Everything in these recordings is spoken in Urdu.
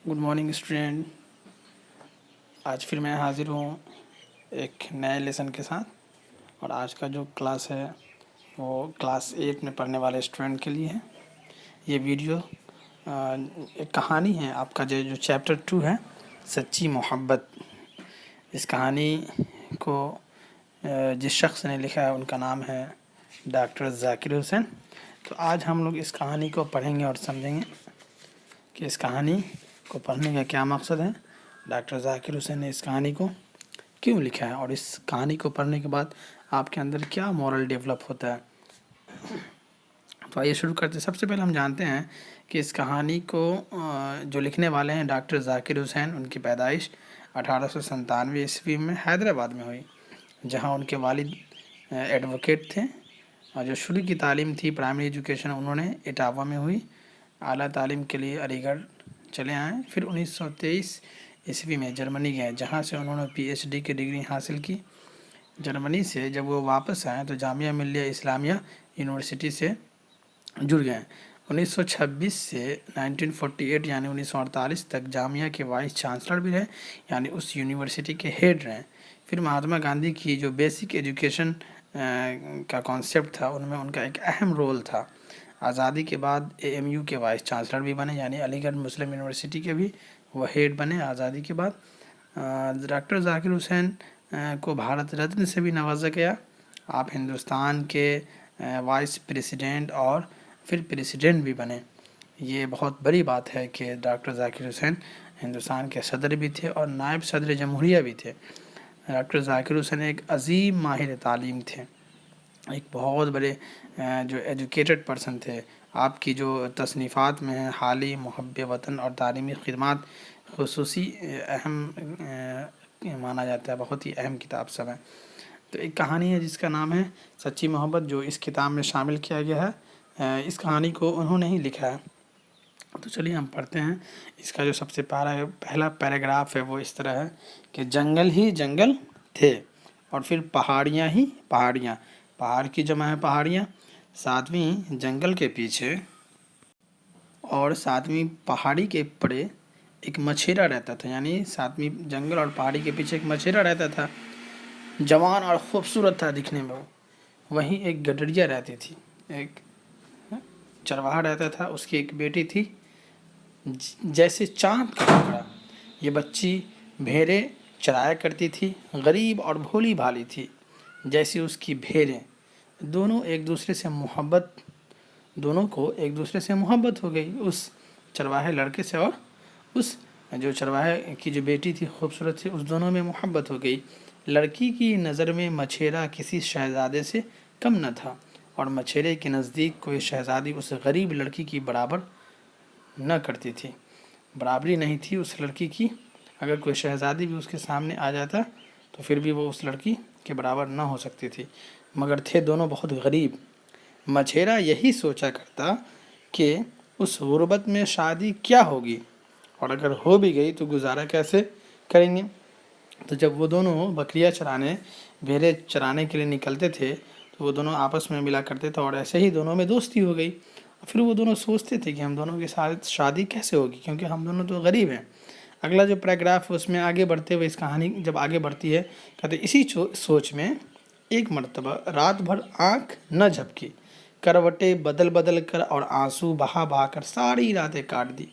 Good morning student. آج پھر میں حاضر ہوں ایک نئے لیسن کے ساتھ، اور آج کا جو کلاس ہے وہ کلاس 8 میں پڑھنے والے اسٹوڈنٹ کے لیے ہے. یہ ویڈیو ایک کہانی ہے. آپ کا جو چیپٹر 2 ہے سچی محبت، اس کہانی کو جس شخص نے لکھا ہے ان کا نام ہے ڈاکٹر ذاکر حسین. تو آج ہم لوگ اس کہانی کو پڑھیں گے اور سمجھیں گے کہ اس کہانی کو پڑھنے کا کیا مقصد ہے، ڈاکٹر ذاکر حسین نے اس کہانی کو کیوں لکھا ہے، اور اس کہانی کو پڑھنے کے بعد آپ کے اندر کیا مورل ڈیولپ ہوتا ہے. تو آئیے شروع کرتے ہیں. سب سے پہلے ہم جانتے ہیں کہ اس کہانی کو جو لکھنے والے ہیں ڈاکٹر ذاکر حسین، ان کی پیدائش 1897 میں حیدرآباد میں ہوئی، جہاں ان کے والد ایڈوکیٹ تھے. اور جو شروع کی تعلیم تھی پرائمری ایجوکیشن انہوں نے اٹاوا میں ہوئی. اعلیٰ تعلیم کے لیے علی گڑھ چلے آئیں. پھر 1923 میں جرمنی گئے، جہاں سے انہوں نے PhD کی ڈگری حاصل کی. جرمنی سے جب وہ واپس آئے تو جامعہ ملیہ اسلامیہ یونیورسٹی سے جڑ گئے. 1926 سے 1948 یعنی 1948 تک جامعہ کے وائس چانسلر بھی رہے، یعنی اس یونیورسٹی کے ہیڈ رہے. پھر مہاتما گاندھی کی جو بیسک ایجوکیشن کا کانسیپٹ تھا ان میں ان کا ایک اہم رول تھا. آزادی کے بعد AMU کے وائس چانسلر بھی بنے، یعنی علی گڑھ مسلم یونیورسٹی کے بھی وہ ہیڈ بنے آزادی کے بعد. ڈاکٹر ذاکر حسین کو بھارت رتن سے بھی نوازا گیا. آپ ہندوستان کے وائس پریسیڈنٹ اور پھر پریسیڈنٹ بھی بنے. یہ بہت بڑی بات ہے کہ ڈاکٹر ذاکر حسین ہندوستان کے صدر بھی تھے اور نائب صدر جمہوریہ بھی تھے. ڈاکٹر ذاکر حسین ایک عظیم ماہر تعلیم تھے، ایک بہت بڑے جو ایجوکیٹڈ پرسن تھے. آپ کی جو تصنیفات میں ہیں حالی، محب وطن اور تعلیمی خدمات خصوصی اہم مانا جاتا ہے، بہت ہی اہم کتاب سب ہے. تو ایک کہانی ہے جس کا نام ہے سچی محبت، جو اس کتاب میں شامل کیا گیا ہے. اس کہانی کو انہوں نے ہی لکھا ہے. تو چلیے ہم پڑھتے ہیں. اس کا جو سب سے پہلا پیراگراف ہے وہ اس طرح ہے کہ جنگل ہی جنگل تھے، اور پھر پہاڑیاں ہی پہاڑیاں، پہاڑ کی جمع ہے پہاڑیاں. ساتویں جنگل کے پیچھے اور ساتویں پہاڑی کے پڑے ایک مچھیرا رہتا تھا، یعنی ساتویں جنگل اور پہاڑی کے پیچھے ایک مچھیرا رہتا تھا، جوان اور خوبصورت تھا دکھنے میں. وہیں ایک گڈریا رہتی تھی، ایک چرواہا رہتا تھا، اس کی ایک بیٹی تھی جیسے چاند کا ٹکڑا. یہ بچی بھیڑیں چرایا کرتی تھی، غریب اور بھولی بھالی تھی جیسی اس کی بھیڑیں. دونوں کو ایک دوسرے سے محبت ہو گئی، اس چرواہے لڑکے سے اور اس جو چرواہے کی جو بیٹی تھی خوبصورت تھی، اس دونوں میں محبت ہو گئی. لڑکی کی نظر میں مچھیرا کسی شہزادے سے کم نہ تھا، اور مچھیرے کے نزدیک کوئی شہزادی اس غریب لڑکی کی برابر نہ کرتی تھی، برابری نہیں تھی اس لڑکی کی. اگر کوئی شہزادی بھی اس کے سامنے آ جاتا تو پھر بھی وہ اس لڑکی کے برابر نہ ہو سکتی تھی، مگر تھے دونوں بہت غریب. مچھیرا یہی سوچا کرتا کہ اس غربت میں شادی کیا ہوگی، اور اگر ہو بھی گئی تو گزارا کیسے کریں گے. تو جب وہ دونوں بکریاں چرانے، بھیڑیں چرانے کے لیے نکلتے تھے تو وہ دونوں آپس میں ملا کرتے تھے، اور ایسے ہی دونوں میں دوستی ہو گئی. پھر وہ دونوں سوچتے تھے کہ ہم دونوں کے ساتھ شادی کیسے ہوگی، کیونکہ ہم دونوں تو غریب ہیں. اگلا جو پیراگراف ہے اس میں آگے بڑھتے ہوئے اس کہانی جب آگے بڑھتی ہے کہتے اسی سوچ میں ایک مرتبہ رات بھر آنکھ نہ جھپکی، کروٹیں بدل بدل کر اور آنسو بہا بہا کر ساری راتیں کاٹ دی.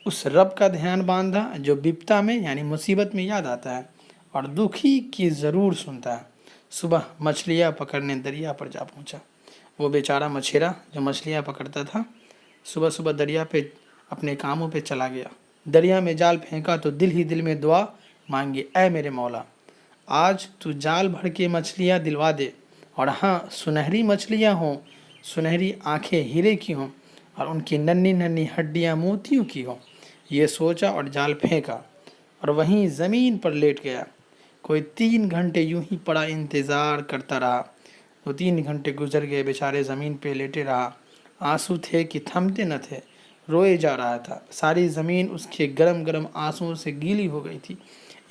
اس رب کا دھیان باندھا جو بپتا میں یعنی مصیبت میں یاد آتا ہے اور دکھی کی ضرور سنتا ہے. صبح مچھلیاں پکڑنے دریا پر جا پہنچا. وہ بیچارہ مچھیرا جو مچھلیاں پکڑتا تھا صبح صبح دریا پہ اپنے کاموں پہ چلا گیا. دریا میں جال پھینکا تو دل ہی دل میں دعا مانگی، اے میرے مولا آج تو جال بھر کے مچھلیاں دلوا دے، اور ہاں سنہری مچھلیاں ہوں، سنہری آنکھیں ہیرے کی ہوں، اور ان کی ننھی ننھی ہڈیاں موتیوں کی ہوں. یہ سوچا اور جال پھینکا اور وہیں زمین پر لیٹ گیا. کوئی 3 گھنٹے یوں ہی پڑا انتظار کرتا رہا. 3 گھنٹے گزر گئے، بیچارے زمین پہ لیٹے رہا. آنسو تھے کہ تھمتے نہ تھے، روئے جا رہا تھا. ساری زمین اس کے گرم گرم آنسوؤں سے گیلی ہو گئی تھی.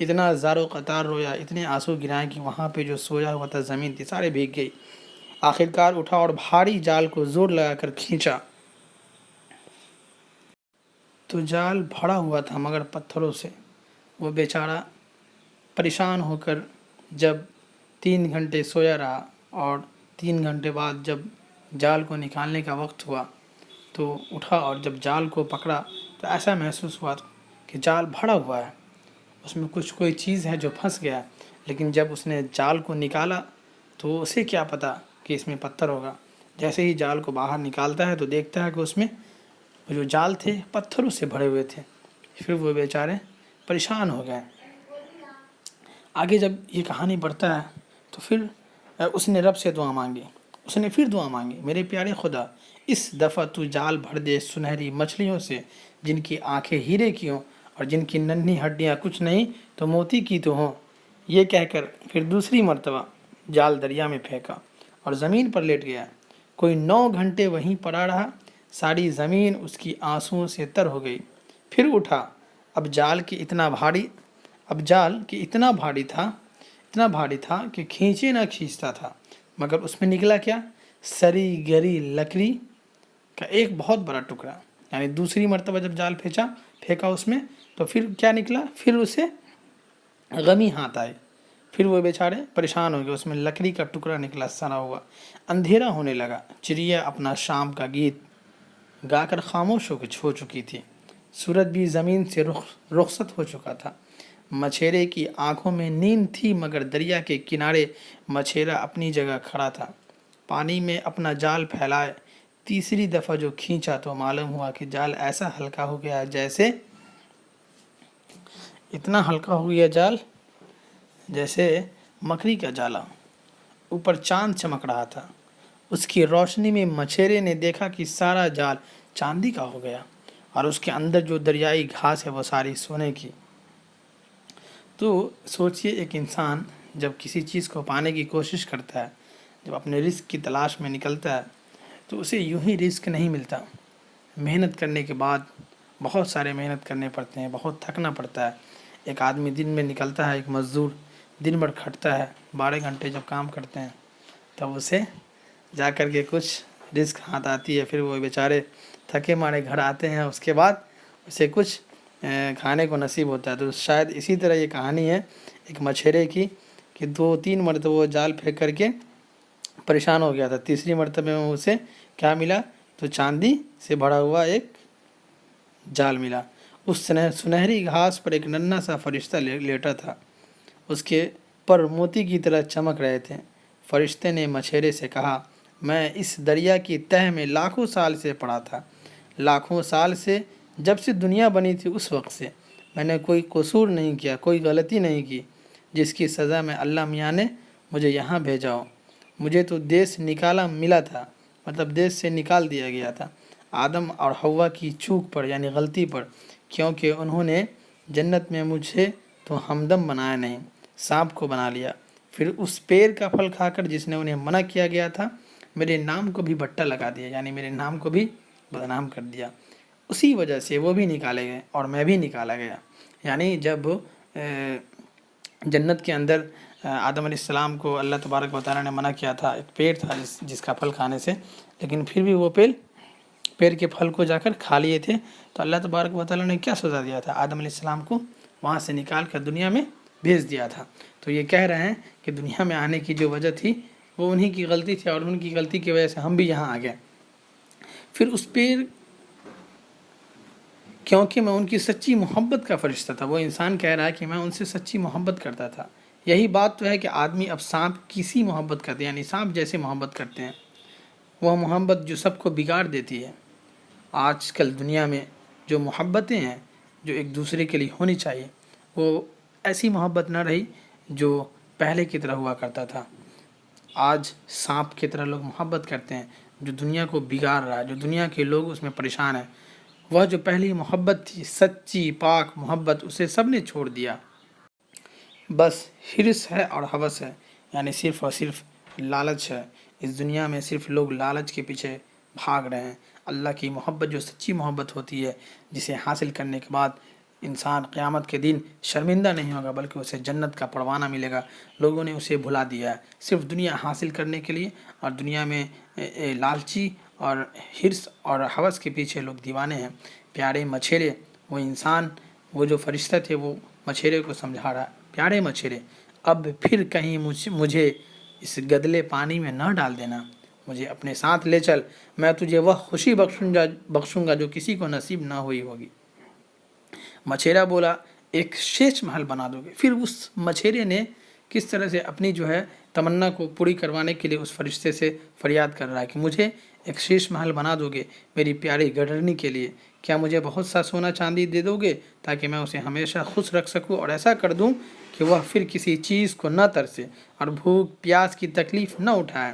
اتنا زار و قطار رویا، اتنے آنسو گرائے کہ وہاں پہ جو سویا ہوا تھا زمین تھی سارے بھیگ گئی. آخرکار اٹھا اور بھاری جال کو زور لگا کر کھینچا تو جال بھرا ہوا تھا مگر پتھروں سے۔ وہ بیچارہ پریشان ہو کر جب 3 گھنٹے سویا رہا اور 3 گھنٹے بعد جب جال کو نکالنے کا وقت ہوا تو اٹھا، اور جب جال کو پکڑا تو ایسا محسوس ہوا کہ جال بھرا ہوا ہے، اس میں کوئی چیز ہے جو پھنس گیا ہے۔ لیکن جب اس نے جال کو نکالا تو اسے کیا پتہ کہ اس میں پتھر ہوگا۔ جیسے ہی جال کو باہر نکالتا ہے تو دیکھتا ہے کہ اس میں جو جال تھے پتھروں سے بھرے ہوئے تھے۔ پھر وہ بیچارے پریشان ہو گئے۔ آگے جب یہ کہانی بڑھتا ہے تو پھر اس نے رب سے دعا مانگی۔ اس نے پھر دعا مانگی، میرے پیارے خدا، اس دفعہ تو جال بھر دے سنہری مچھلیوں سے، جن کی آنکھیں ہیرے کی ہوں اور جن کی ننھی ہڈیاں کچھ نہیں تو موتی کی تو ہوں۔ یہ کہہ کر پھر دوسری مرتبہ جال دریا میں پھینکا اور زمین پر لیٹ گیا۔ کوئی 9 گھنٹے وہیں پڑا رہا، ساری زمین اس کی آنسوؤں سے تر ہو گئی۔ پھر اٹھا، اب جال کی اتنا بھاری تھا کہ کھینچے نہ کھینچتا تھا، مگر اس میں نکلا کیا؟ سری گری لکڑی کا ایک بہت بڑا ٹکڑا۔ یعنی دوسری مرتبہ جب جال پھینکا اس میں تو پھر کیا نکلا؟ پھر اسے غمی ہاتھ آئے۔ پھر وہ بیچارے پریشان ہو گئے، اس میں لکڑی کا ٹکڑا نکلا سنا ہوا۔ اندھیرا ہونے لگا، چڑیا اپنا شام کا گیت گا کر خاموش ہو چکی تھی، سورج بھی زمین سے رخصت ہو چکا تھا۔ مچھیرے کی آنکھوں میں نیند تھی، مگر دریا کے کنارے مچھیرا اپنی جگہ کھڑا تھا، پانی میں اپنا جال پھیلائے۔ تیسری دفعہ جو کھینچا تو معلوم ہوا کہ جال ایسا ہلکا ہو گیا جیسے مکڑی کا جالا۔ اوپر چاند چمک رہا تھا، اس کی روشنی میں مچھیرے نے دیکھا کہ سارا جال چاندی کا ہو گیا، اور اس کے اندر جو دریائی گھاس ہے وہ ساری سونے کی۔ تو سوچئے، ایک انسان جب کسی چیز کو پانے کی کوشش کرتا ہے، جب اپنے رزق کی تلاش میں نکلتا ہے تو اسے یوں ہی رزق نہیں ملتا۔ محنت کرنے کے بعد بہت سارے محنت کرنے پڑتے ہیں، بہت تھکنا پڑتا ہے۔ ایک آدمی دن میں نکلتا ہے، ایک مزدور دن بھر کھٹتا ہے، 12 گھنٹے جب کام کرتے ہیں تب اسے جا کر کے کچھ رزق ہاتھ آتی ہے۔ پھر وہ بیچارے تھکے مارے گھر آتے ہیں، اس کے بعد اسے کچھ کھانے کو نصیب ہوتا ہے۔ تو شاید اسی طرح یہ کہانی ہے ایک مچھیرے کی کہ 2-3 مرتبہ وہ جال پھینک کر کے پریشان ہو گیا تھا۔ تیسری مرتبہ میں اسے کیا ملا؟ تو چاندی سے بھرا ہوا ایک جال ملا۔ اس سنہری گھاس پر ایک ننھا سا فرشتہ لیٹا تھا، اس کے پر موتی کی طرح چمک رہے تھے۔ فرشتے نے مچھیرے سے کہا، میں اس دریا کی تہ میں لاکھوں سال سے پڑا تھا، لاکھوں سال سے، جب سے دنیا بنی تھی اس وقت سے میں نے کوئی قصور نہیں کیا، کوئی غلطی نہیں کی، جس کی سزا میں اللہ میاں نے مجھے یہاں بھیجا ہو۔ مجھے تو دیس نکالا ملا تھا، مطلب دیس سے نکال دیا گیا تھا، آدم اور حوا کی چوک پر یعنی غلطی پر، کیونکہ انہوں نے جنت میں مجھے تو ہمدم بنایا نہیں، سانپ کو بنا لیا۔ پھر اس پیڑ کا پھل کھا کر جس نے انہیں منع کیا گیا تھا، میرے نام کو بھی بٹا لگا دیا، یعنی میرے نام کو بھی بدنام کر دیا۔ اسی وجہ سے وہ بھی نکالے گئے اور میں بھی نکالا گیا۔ یعنی جب جنت کے اندر آدم علیہ السلام کو اللہ تبارک و تعالیٰ نے منع کیا تھا، ایک پیڑ تھا جس کا پھل کھانے سے، لیکن پھر بھی وہ پیڑ کے پھل کو جا کر کھا لیے تھے، تو اللہ تبارک و تعالیٰ نے کیا سزا دیا تھا؟ آدم علیہ السلام کو وہاں سے نکال کر دنیا میں بھیج دیا تھا۔ تو یہ کہہ رہے ہیں کہ دنیا میں آنے کی جو وجہ تھی وہ انہی کی غلطی تھی، اور ان کی غلطی کی وجہ سے ہم بھی یہاں آ گئے۔ پھر اس پیڑ، کیونکہ میں ان کی سچی محبت کا فرشتہ تھا، وہ انسان کہہ رہا ہے کہ میں ان سے سچی محبت کرتا تھا۔ یہی بات تو ہے کہ آدمی اب سانپ کسی محبت کرتے ہیں، یعنی سانپ جیسے محبت کرتے ہیں، وہ محبت جو سب کو بگاڑ دیتی ہے۔ آج کل دنیا میں جو محبتیں ہیں جو ایک دوسرے کے لیے ہونی چاہیے، وہ ایسی محبت نہ رہی جو پہلے کی طرح ہوا کرتا تھا۔ آج سانپ کی طرح لوگ محبت کرتے ہیں، جو دنیا کو بگاڑ رہا ہے، جو دنیا کے لوگ اس میں پریشان ہیں۔ وہ جو پہلی محبت تھی، سچی پاک محبت، اسے سب نے چھوڑ دیا۔ بس حرص ہے اور ہوس ہے، یعنی صرف اور صرف لالچ ہے۔ اس دنیا میں صرف لوگ لالچ کے پیچھے بھاگ رہے ہیں۔ اللہ کی محبت جو سچی محبت ہوتی ہے، جسے حاصل کرنے کے بعد انسان قیامت کے دن شرمندہ نہیں ہوگا بلکہ اسے جنت کا پروانہ ملے گا، لوگوں نے اسے بھلا دیا ہے صرف دنیا حاصل کرنے کے لیے، اور دنیا میں لالچی اور حرص اور ہوس کے پیچھے لوگ دیوانے ہیں۔ پیارے مچھیرے، وہ انسان، وہ جو فرشتہ تھے وہ مچھیرے کو سمجھا رہا، پیارے مچھیرے اب پھر کہیں مجھے اس گدلے پانی میں نہ ڈال دینا، مجھے اپنے ساتھ لے چل، میں تجھے وہ خوشی بخشوں گا جو کسی کو نصیب نہ ہوئی ہوگی۔ مچھیرا بولا ایک شیش محل بنا دو گے۔ پھر اس مچھیرے نے کس طرح سے اپنی جو ہے تمنا کو پوری کروانے کے لیے اس فرشتے سے فریاد کر رہا ہے کہ مجھے ایک شیش محل بنا دو گے میری پیاری گڈرنی کے لیے، کیا مجھے بہت سا سونا چاندی دے دو گے تاکہ میں اسے ہمیشہ خوش رکھ سکوں اور ایسا کر دوں کہ وہ پھر کسی چیز کو نہ ترسے اور بھوک پیاس کی تکلیف نہ اٹھائے۔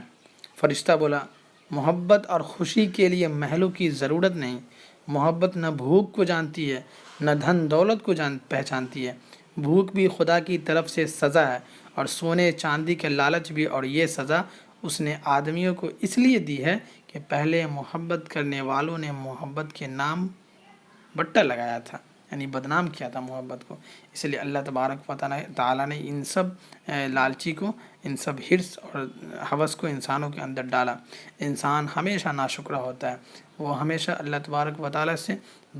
فرشتہ بولا محبت اور خوشی کے لیے محلوں کی ضرورت نہیں، محبت نہ بھوک کو جانتی ہے نہ دھن دولت کو پہچانتی ہے، بھوک بھی خدا کی طرف سے سزا ہے اور سونے چاندی کے لالچ بھی، اور یہ سزا اس نے آدمیوں کو اس لیے دی ہے کہ پہلے محبت کرنے والوں نے محبت کے نام بٹا لگایا تھا، یعنی بدنام کیا تھا محبت کو، اس لیے اللہ تبارک و تعالیٰ نے ان سب لالچی کو، ان سب حرص اور ہوس کو انسانوں کے اندر ڈالا۔ انسان ہمیشہ ناشکرہ ہوتا ہے، وہ ہمیشہ اللہ تبارک و تعالیٰ سے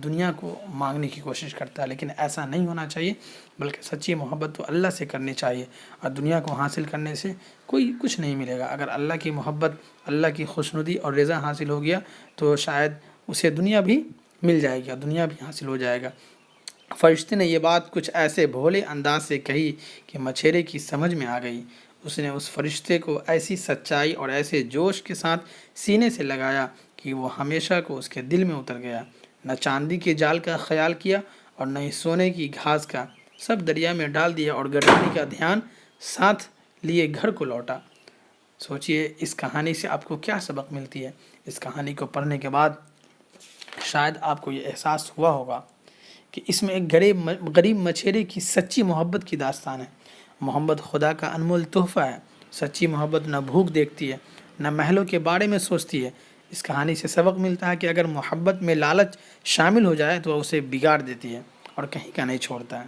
دنیا کو مانگنے کی کوشش کرتا ہے، لیکن ایسا نہیں ہونا چاہیے، بلکہ سچی محبت تو اللہ سے کرنی چاہیے، اور دنیا کو حاصل کرنے سے کوئی کچھ نہیں ملے گا۔ اگر اللہ کی محبت، اللہ کی خوشنودی اور رضا حاصل ہو گیا تو شاید اسے دنیا بھی مل جائے گی، دنیا بھی حاصل ہو جائے گا۔ فرشتے نے یہ بات کچھ ایسے بھولے انداز سے کہی کہ مچھیرے کی سمجھ میں آ گئی۔ اس نے اس فرشتے کو ایسی سچائی اور ایسے جوش کے ساتھ سینے سے لگایا کہ وہ ہمیشہ کو اس کے دل میں اتر گیا، نہ چاندی کے جال کا خیال کیا اور نہ ہی سونے کی گھاس کا، سب دریا میں ڈال دیا اور گڈرنی کا دھیان ساتھ لیے گھر کو لوٹا۔ سوچئے اس کہانی سے آپ کو کیا سبق ملتی ہے؟ اس کہانی کو پڑھنے کے بعد شاید آپ کو یہ احساس ہوا ہوگا کہ اس میں ایک غریب مچھیرے کی سچی محبت کی داستان ہے۔ محبت خدا کا انمول تحفہ ہے، سچی محبت نہ بھوک دیکھتی ہے نہ محلوں کے بارے میں سوچتی ہے۔ اس کہانی سے سبق ملتا ہے کہ اگر محبت میں لالچ شامل ہو جائے تو اسے بگاڑ دیتی ہے اور کہیں کا نہیں چھوڑتا ہے۔